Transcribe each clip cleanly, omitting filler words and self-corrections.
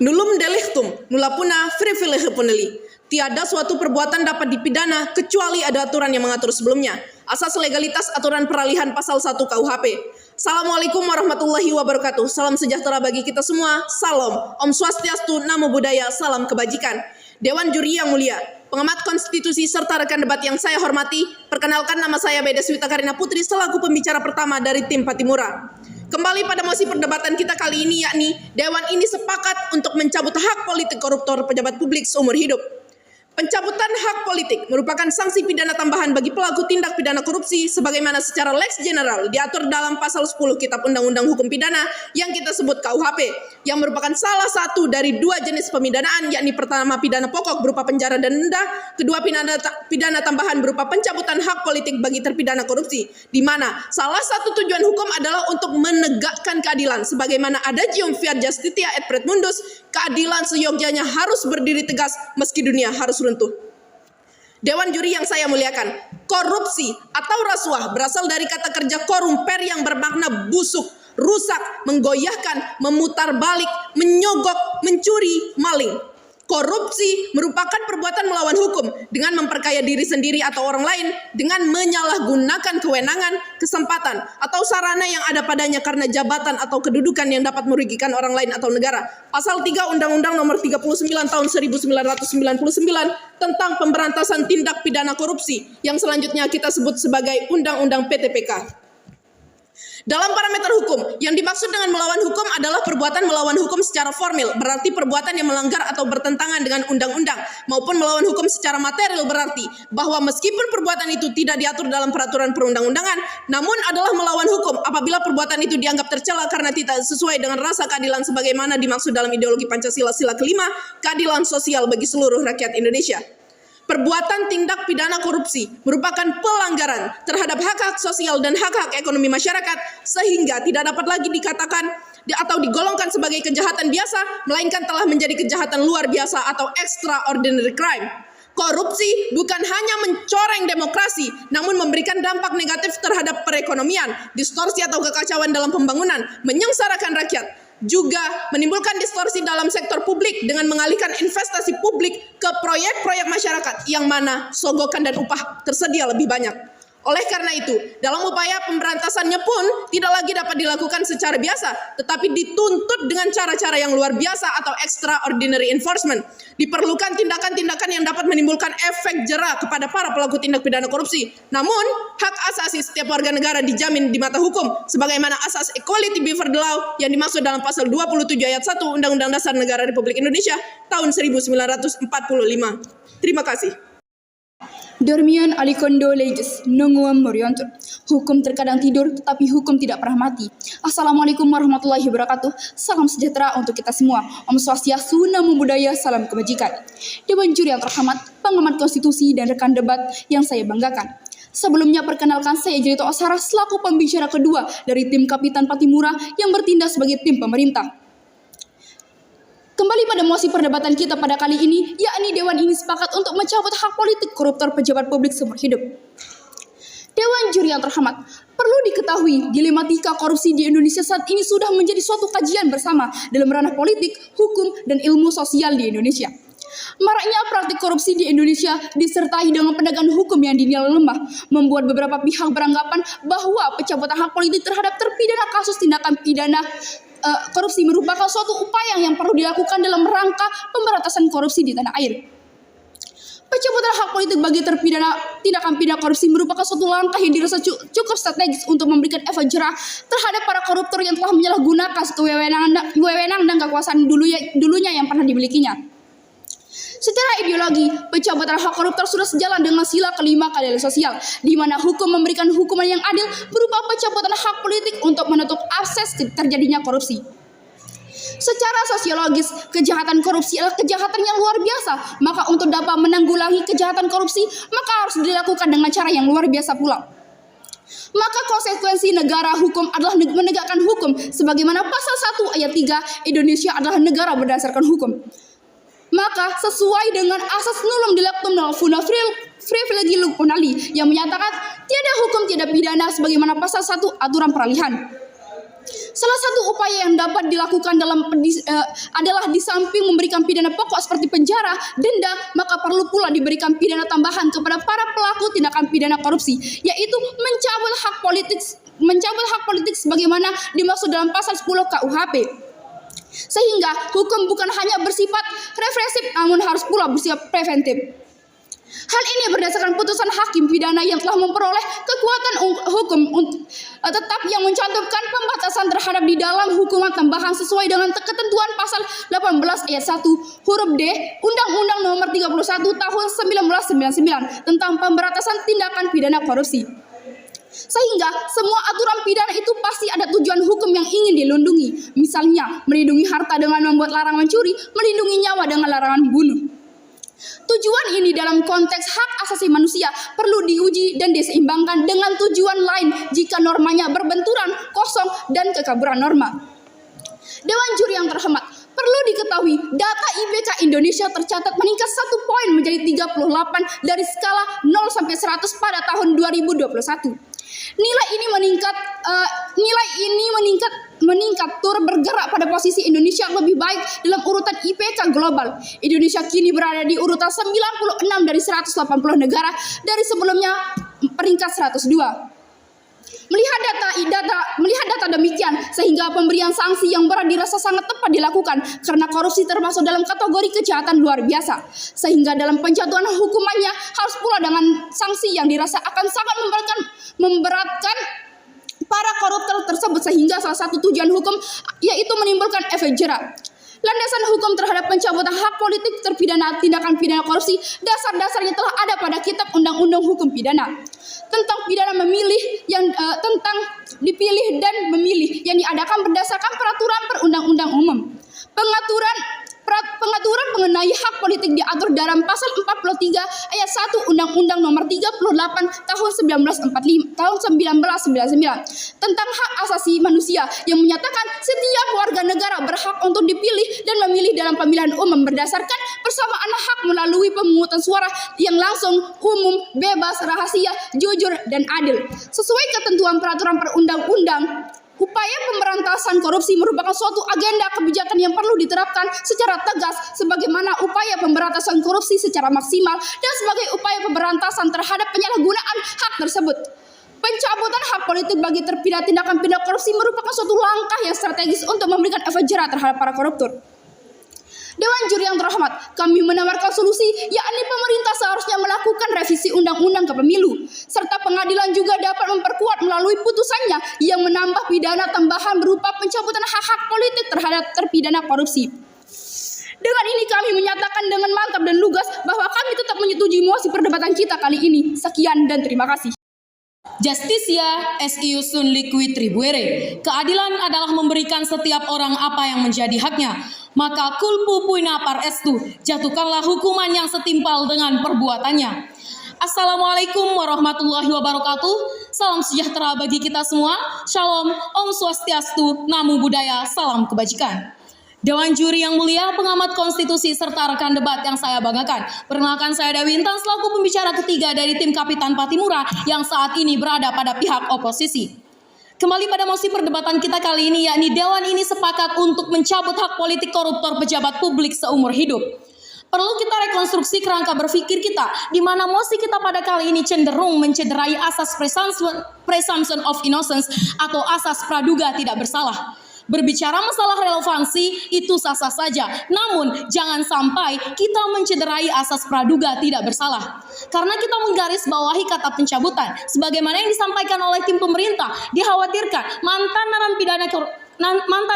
Nullum delictum, nulla puna privilege punili. Tiada suatu perbuatan dapat dipidana kecuali ada aturan yang mengatur sebelumnya. Asas legalitas aturan peralihan pasal 1 KUHP. Assalamualaikum warahmatullahi wabarakatuh. Salam sejahtera bagi kita semua. Salam. Om Swastiastu, Namo Buddhaya, salam kebajikan. Dewan Juri yang mulia, pengamat konstitusi serta rekan debat yang saya hormati, perkenalkan nama saya Beda Swita Karina Putri selaku pembicara pertama dari tim Patimura. Kembali pada mosi perdebatan kita kali ini, yakni Dewan ini sepakat untuk mencabut hak politik koruptor pejabat publik seumur hidup. Pencabutan hak politik merupakan sanksi pidana tambahan bagi pelaku tindak pidana korupsi sebagaimana secara lex general diatur dalam pasal 10 Kitab Undang-Undang Hukum Pidana yang kita sebut KUHP, yang merupakan salah satu dari dua jenis pemidanaan, yakni pertama pidana pokok berupa penjara dan denda, kedua pidana tambahan berupa pencabutan hak politik bagi terpidana korupsi, di mana salah satu tujuan hukum adalah untuk menegakkan keadilan sebagaimana adagium fiat justitia et pret mundus, keadilan seyogyanya harus berdiri tegas meski dunia harus runtuh. Dewan Juri yang saya muliakan, korupsi atau rasuah berasal dari kata kerja korumper yang bermakna busuk, rusak, menggoyahkan, memutar balik, menyogok, mencuri, maling. Korupsi merupakan perbuatan melawan hukum dengan memperkaya diri sendiri atau orang lain dengan menyalahgunakan kewenangan, kesempatan, atau sarana yang ada padanya karena jabatan atau kedudukan yang dapat merugikan orang lain atau negara. Pasal 3 Undang-Undang Nomor 39 Tahun 1999 tentang pemberantasan tindak pidana korupsi yang selanjutnya kita sebut sebagai Undang-Undang PTPK. Dalam parameter hukum, yang dimaksud dengan melawan hukum adalah perbuatan melawan hukum secara formil, berarti perbuatan yang melanggar atau bertentangan dengan undang-undang, maupun melawan hukum secara material, berarti bahwa meskipun perbuatan itu tidak diatur dalam peraturan perundang-undangan, namun adalah melawan hukum apabila perbuatan itu dianggap tercela karena tidak sesuai dengan rasa keadilan sebagaimana dimaksud dalam ideologi Pancasila sila kelima, keadilan sosial bagi seluruh rakyat Indonesia. Perbuatan tindak pidana korupsi merupakan pelanggaran terhadap hak-hak sosial dan hak-hak ekonomi masyarakat sehingga tidak dapat lagi dikatakan atau digolongkan sebagai kejahatan biasa, melainkan telah menjadi kejahatan luar biasa atau extraordinary crime. Korupsi bukan hanya mencoreng demokrasi, namun memberikan dampak negatif terhadap perekonomian, distorsi atau kekacauan dalam pembangunan, menyengsarakan rakyat, juga menimbulkan distorsi dalam sektor publik dengan mengalihkan investasi publik ke proyek-proyek masyarakat yang mana sogokan dan upah tersedia lebih banyak. Oleh karena itu, dalam upaya pemberantasannya pun tidak lagi dapat dilakukan secara biasa, tetapi dituntut dengan cara-cara yang luar biasa atau extraordinary enforcement. Diperlukan tindakan-tindakan yang dapat menimbulkan efek jera kepada para pelaku tindak pidana korupsi. Namun, hak asasi setiap warga negara dijamin di mata hukum, sebagaimana asas equality before the law yang dimaksud dalam pasal 27 ayat 1 Undang-Undang Dasar Negara Republik Indonesia tahun 1945. Terima kasih. Dormian alikondo leges, nunguam moriontur. Hukum terkadang tidur, tetapi hukum tidak pernah mati. Assalamualaikum warahmatullahi wabarakatuh. Salam sejahtera untuk kita semua. Om Swastiastu, Namo Buddhaya, salam kebajikan. Dewan Juri yang terhormat, pengamat konstitusi dan rekan debat yang saya banggakan. Sebelumnya perkenalkan saya Jelito Osara selaku pembicara kedua dari tim Kapitan Patimura yang bertindak sebagai tim pemerintah. Kembali pada mosi perdebatan kita pada kali ini, yakni Dewan ini sepakat untuk mencabut hak politik koruptor pejabat publik seumur hidup. Dewan Juri yang terhormat, perlu diketahui dilematika korupsi di Indonesia saat ini sudah menjadi suatu kajian bersama dalam ranah politik, hukum, dan ilmu sosial di Indonesia. Maraknya praktik korupsi di Indonesia disertai dengan penegakan hukum yang dinilai lemah, membuat beberapa pihak beranggapan bahwa pencabutan hak politik terhadap terpidana kasus tindakan pidana korupsi merupakan suatu upaya yang perlu dilakukan dalam rangka pemberantasan korupsi di tanah air. Pencabutan hak politik bagi terpidana tindakan pidana korupsi merupakan suatu langkah yang dirasa cukup strategis untuk memberikan efek jerah terhadap para koruptor yang telah menyalahgunakan wewenang dan kekuasaan dulunya yang pernah dimilikinya. Secara ideologi, pencabutan hak koruptor sudah sejalan dengan sila kelima keadilan sosial, di mana hukum memberikan hukuman yang adil berupa pencabutan hak politik untuk menutup akses terjadinya korupsi. Secara sosiologis, kejahatan korupsi adalah kejahatan yang luar biasa, maka untuk dapat menanggulangi kejahatan korupsi, maka harus dilakukan dengan cara yang luar biasa pula. Maka konsekuensi negara hukum adalah menegakkan hukum, sebagaimana pasal 1 ayat 3, Indonesia adalah negara berdasarkan hukum. Maka sesuai dengan asas nullum dilectum non funa privilegi punali yang menyatakan tiada hukum tiada pidana sebagaimana pasal 1 aturan peralihan. Salah satu upaya yang dapat dilakukan adalah di samping memberikan pidana pokok seperti penjara, denda, maka perlu pula diberikan pidana tambahan kepada para pelaku tindakan pidana korupsi, yaitu mencabut hak politik sebagaimana dimaksud dalam pasal 10 KUHP. Sehingga hukum bukan hanya bersifat represif namun harus pula bersifat preventif. Hal ini berdasarkan putusan hakim pidana yang telah memperoleh kekuatan hukum tetap yang mencantumkan pembatasan terhadap di dalam hukuman tambahan sesuai dengan ketentuan pasal 18 ayat 1 huruf D Undang-Undang Nomor 31 Tahun 1999 tentang pemberantasan tindakan pidana korupsi. Sehingga semua aturan pidana itu pasti ada tujuan hukum yang ingin dilindungi. Misalnya, melindungi harta dengan membuat larangan mencuri, melindungi nyawa dengan larangan bunuh. Tujuan ini dalam konteks hak asasi manusia perlu diuji dan diseimbangkan dengan tujuan lain jika normanya berbenturan, kosong, dan kekaburan norma. Dewan Juri yang terhormat, perlu diketahui data IPK Indonesia tercatat meningkat 1 poin menjadi 38 dari skala 0 sampai 100 pada tahun 2021. Nilai ini meningkat turut bergerak pada posisi Indonesia lebih baik dalam urutan IPK global. Indonesia kini berada di urutan 96 dari 180 negara dari sebelumnya peringkat 102. Melihat data demikian, sehingga pemberian sanksi yang berat dirasa sangat tepat dilakukan karena korupsi termasuk dalam kategori kejahatan luar biasa. Sehingga dalam penjatuhan hukumannya harus pula dengan sanksi yang dirasa akan sangat memberatkan para koruptor tersebut, sehingga salah satu tujuan hukum yaitu menimbulkan efek jerak. Landasan hukum terhadap pencabutan hak politik terpidana tindakan pidana korupsi dasar-dasarnya telah ada pada Kitab Undang-Undang Hukum Pidana tentang pidana memilih tentang dipilih dan memilih yang diadakan berdasarkan peraturan perundang-undang umum. Pengaturan mengenai hak politik diatur dalam pasal 43 ayat 1 Undang-Undang Nomor 38 tahun 1999 tentang hak asasi manusia yang menyatakan setiap warga negara berhak untuk dipilih dan memilih dalam pemilihan umum berdasarkan persamaan hak melalui pemungutan suara yang langsung, umum, bebas, rahasia, jujur, dan adil. Sesuai ketentuan peraturan perundang-undang, upaya pemberantasan korupsi merupakan suatu agenda kebijakan yang perlu diterapkan secara tegas sebagaimana upaya pemberantasan korupsi secara maksimal dan sebagai upaya pemberantasan terhadap penyalahgunaan hak tersebut. Pencabutan hak politik bagi terpidana tindakan pidana korupsi merupakan suatu langkah yang strategis untuk memberikan efek jerak terhadap para koruptor. Dewan Juri yang terhormat, kami menawarkan solusi, yakni pemerintah seharusnya melakukan revisi undang-undang kepemilu, serta pengadilan juga dapat memperkuat melalui putusannya yang menambah pidana tambahan berupa pencabutan hak-hak politik terhadap terpidana korupsi. Dengan ini kami menyatakan dengan mantap dan lugas bahwa kami tetap menyetujui mosi perdebatan kita kali ini. Sekian dan terima kasih. Justitia Esiusun liquid tribuere. Keadilan adalah memberikan setiap orang apa yang menjadi haknya. Maka culpa puina par estu, jatuhkanlah hukuman yang setimpal dengan perbuatannya. Assalamualaikum warahmatullahi wabarakatuh. Salam sejahtera bagi kita semua. Shalom, Om Swastiastu, Namo Buddhaya, salam kebajikan. Dewan Juri yang mulia, pengamat konstitusi serta rekan debat yang saya banggakan. Perkenalkan, saya Dewi Intan selaku pembicara ketiga dari tim Kapitan Patimura yang saat ini berada pada pihak oposisi. Kembali pada mosi perdebatan kita kali ini, yakni Dewan ini sepakat untuk mencabut hak politik koruptor pejabat publik seumur hidup. Perlu kita rekonstruksi kerangka berpikir kita, di mana mosi kita pada kali ini cenderung mencederai asas presumption of innocence atau asas praduga tidak bersalah. Berbicara masalah relevansi itu sah-sah saja, namun jangan sampai kita mencederai asas praduga tidak bersalah. Karena kita menggarisbawahi kata pencabutan, sebagaimana yang disampaikan oleh tim pemerintah, dikhawatirkan mantan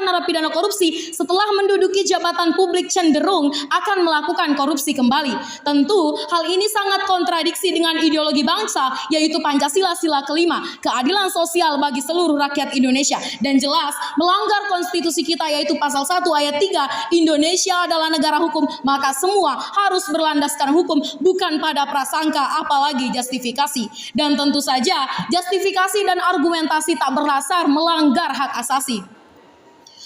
narapidana korupsi setelah menduduki jabatan publik cenderung akan melakukan korupsi kembali. Tentu hal ini sangat kontradiksi dengan ideologi bangsa, yaitu Pancasila sila kelima, keadilan sosial bagi seluruh rakyat Indonesia, dan jelas melanggar konstitusi kita, yaitu pasal 1 ayat 3, Indonesia adalah negara hukum, maka semua harus berlandaskan hukum, bukan pada prasangka apalagi justifikasi. Dan tentu saja justifikasi dan argumentasi tak berdasar melanggar hak asasi.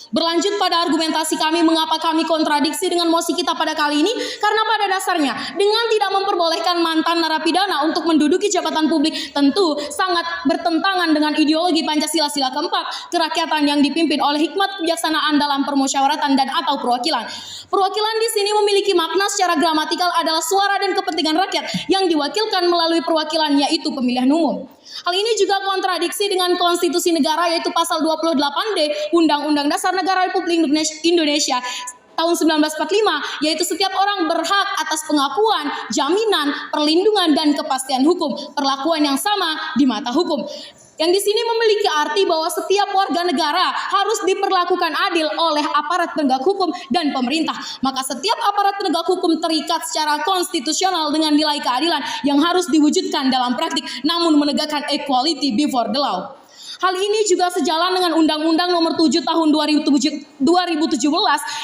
Berlanjut pada argumentasi kami mengapa kami kontradiksi dengan mosi kita pada kali ini, karena pada dasarnya dengan tidak memperbolehkan mantan narapidana untuk menduduki jabatan publik tentu sangat bertentangan dengan ideologi Pancasila sila keempat, kerakyatan yang dipimpin oleh hikmat kebijaksanaan dalam permusyawaratan dan atau perwakilan. Perwakilan di sini memiliki makna secara gramatikal adalah suara dan kepentingan rakyat yang diwakilkan melalui perwakilan, yaitu pemilihan umum. Hal ini juga kontradiksi dengan konstitusi negara, yaitu pasal 28D Undang-Undang Dasar Negara Republik Indonesia tahun 1945, yaitu setiap orang berhak atas pengakuan, jaminan, perlindungan, dan kepastian hukum, perlakuan yang sama di mata hukum. Yang di sini memiliki arti bahwa setiap warga negara harus diperlakukan adil oleh aparat penegak hukum dan pemerintah. Maka setiap aparat penegak hukum terikat secara konstitusional dengan nilai keadilan yang harus diwujudkan dalam praktik, namun menegakkan equality before the law. Hal ini juga sejalan dengan Undang-Undang Nomor 7 Tahun 2017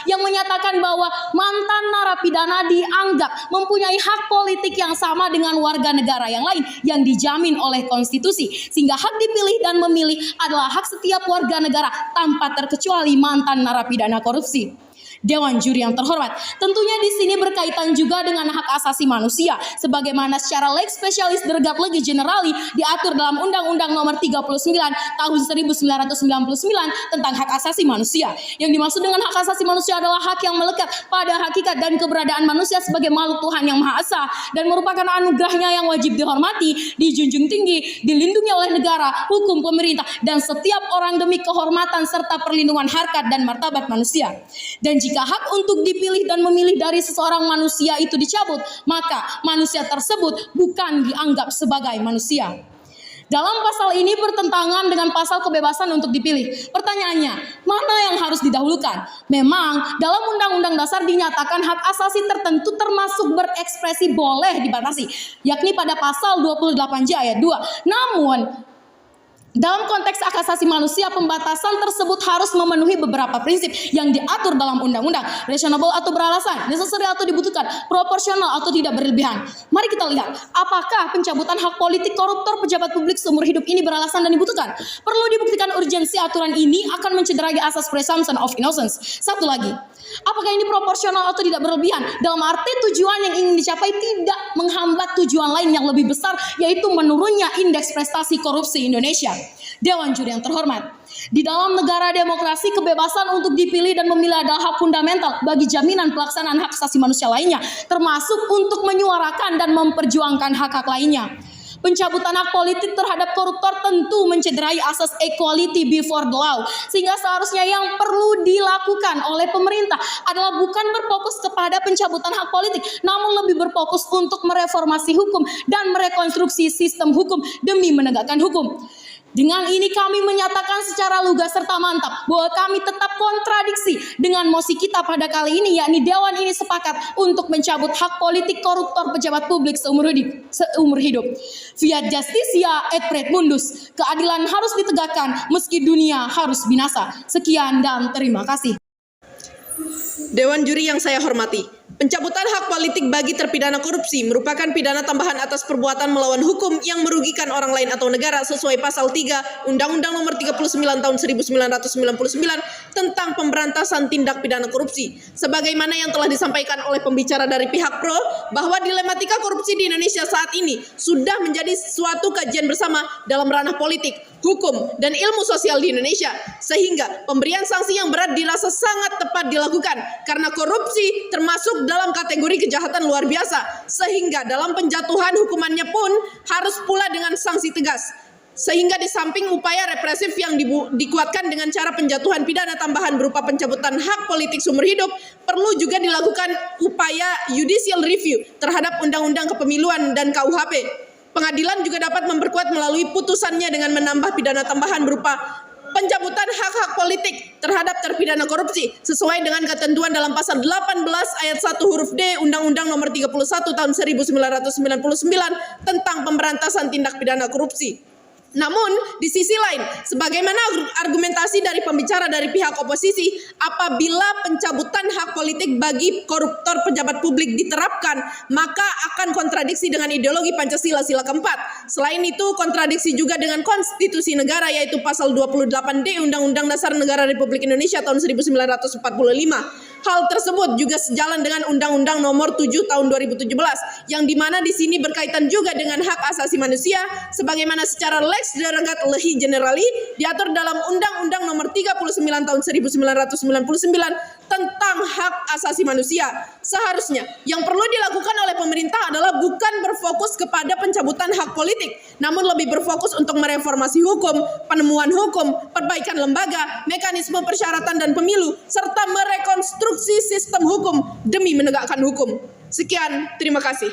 yang menyatakan bahwa mantan narapidana dianggap mempunyai hak politik yang sama dengan warga negara yang lain yang dijamin oleh konstitusi, sehingga hak dipilih dan memilih adalah hak setiap warga negara tanpa terkecuali mantan narapidana korupsi. Dewan juri yang terhormat, tentunya di sini berkaitan juga dengan hak asasi manusia, sebagaimana secara lex specialis dergat legi generali diatur dalam Undang-Undang Nomor 39 Tahun 1999 tentang hak asasi manusia. Yang dimaksud dengan hak asasi manusia adalah hak yang melekat pada hakikat dan keberadaan manusia sebagai makhluk Tuhan yang Maha Esa dan merupakan anugerahnya yang wajib dihormati, dijunjung tinggi, dilindungi oleh negara, hukum, pemerintah, dan setiap orang demi kehormatan serta perlindungan harkat dan martabat manusia. Dan jika hak untuk dipilih dan memilih dari seseorang manusia itu dicabut, maka manusia tersebut bukan dianggap sebagai manusia. Dalam pasal ini bertentangan dengan pasal kebebasan untuk dipilih. Pertanyaannya, mana yang harus didahulukan? Memang dalam Undang-Undang Dasar dinyatakan hak asasi tertentu termasuk berekspresi boleh dibatasi, yakni pada pasal 28J ayat 2. Namun, dalam konteks hak asasi manusia, pembatasan tersebut harus memenuhi beberapa prinsip yang diatur dalam undang-undang. Reasonable atau beralasan, necessary atau dibutuhkan, proporsional atau tidak berlebihan. Mari kita lihat, apakah pencabutan hak politik koruptor pejabat publik seumur hidup ini beralasan dan dibutuhkan? Perlu dibuktikan urgensi aturan ini akan mencederai asas presumption of innocence. Satu lagi, apakah ini proporsional atau tidak berlebihan? Dalam arti tujuan yang ingin dicapai tidak menghambat tujuan lain yang lebih besar, yaitu menurunnya indeks prestasi korupsi Indonesia. Dewan juri yang terhormat, di dalam negara demokrasi, kebebasan untuk dipilih dan memilih adalah hak fundamental bagi jaminan pelaksanaan hak asasi manusia lainnya, termasuk untuk menyuarakan dan memperjuangkan hak-hak lainnya. Pencabutan hak politik terhadap koruptor tentu mencederai asas equality before the law, sehingga seharusnya yang perlu dilakukan oleh pemerintah adalah bukan berfokus kepada pencabutan hak politik, namun lebih berfokus untuk mereformasi hukum dan merekonstruksi sistem hukum demi menegakkan hukum. Dengan ini kami menyatakan secara lugas serta mantap bahwa kami tetap kontradiksi dengan mosi kita pada kali ini, yakni Dewan ini sepakat untuk mencabut hak politik koruptor pejabat publik seumur hidup. Fiat justitia et pret mundus, keadilan harus ditegakkan meski dunia harus binasa. Sekian dan terima kasih. Dewan juri yang saya hormati, pencabutan hak politik bagi terpidana korupsi merupakan pidana tambahan atas perbuatan melawan hukum yang merugikan orang lain atau negara sesuai pasal 3 Undang-Undang Nomor 39 Tahun 1999 tentang pemberantasan tindak pidana korupsi. Sebagaimana yang telah disampaikan oleh pembicara dari pihak pro, bahwa dilematika korupsi di Indonesia saat ini sudah menjadi suatu kajian bersama dalam ranah politik, hukum, dan ilmu sosial di Indonesia, sehingga pemberian sanksi yang berat dirasa sangat tepat dilakukan karena korupsi termasuk dalam kategori kejahatan luar biasa, sehingga dalam penjatuhan hukumannya pun harus pula dengan sanksi tegas. Sehingga di samping upaya represif yang dikuatkan dengan cara penjatuhan pidana tambahan berupa pencabutan hak politik seumur hidup, perlu juga dilakukan upaya judicial review terhadap Undang-Undang Kepemiluan dan KUHP. Pengadilan juga dapat memperkuat melalui putusannya dengan menambah pidana tambahan berupa pencabutan hak-hak politik terhadap terpidana korupsi sesuai dengan ketentuan dalam pasal 18 ayat 1 huruf D Undang-Undang Nomor 31 Tahun 1999 tentang pemberantasan tindak pidana korupsi. Namun, di sisi lain, sebagaimana argumentasi dari pembicara dari pihak oposisi, apabila pencabutan hak politik bagi koruptor pejabat publik diterapkan, maka akan kontradiksi dengan ideologi Pancasila sila keempat. Selain itu, kontradiksi juga dengan konstitusi negara, yaitu pasal 28D Undang-Undang Dasar Negara Republik Indonesia tahun 1945. Hal tersebut juga sejalan dengan Undang-Undang Nomor 7 Tahun 2017, yang dimana di sini berkaitan juga dengan hak asasi manusia, sebagaimana secara lex derogat lehi generali diatur dalam Undang-Undang Nomor 39 Tahun 1999 tentang hak asasi manusia. Seharusnya yang perlu dilakukan oleh pemerintah adalah bukan berfokus kepada pencabutan hak politik, namun lebih berfokus untuk mereformasi hukum, penemuan hukum, perbaikan lembaga, mekanisme persyaratan dan pemilu, serta merekonstruksi sistem hukum demi menegakkan hukum. Sekian, terima kasih.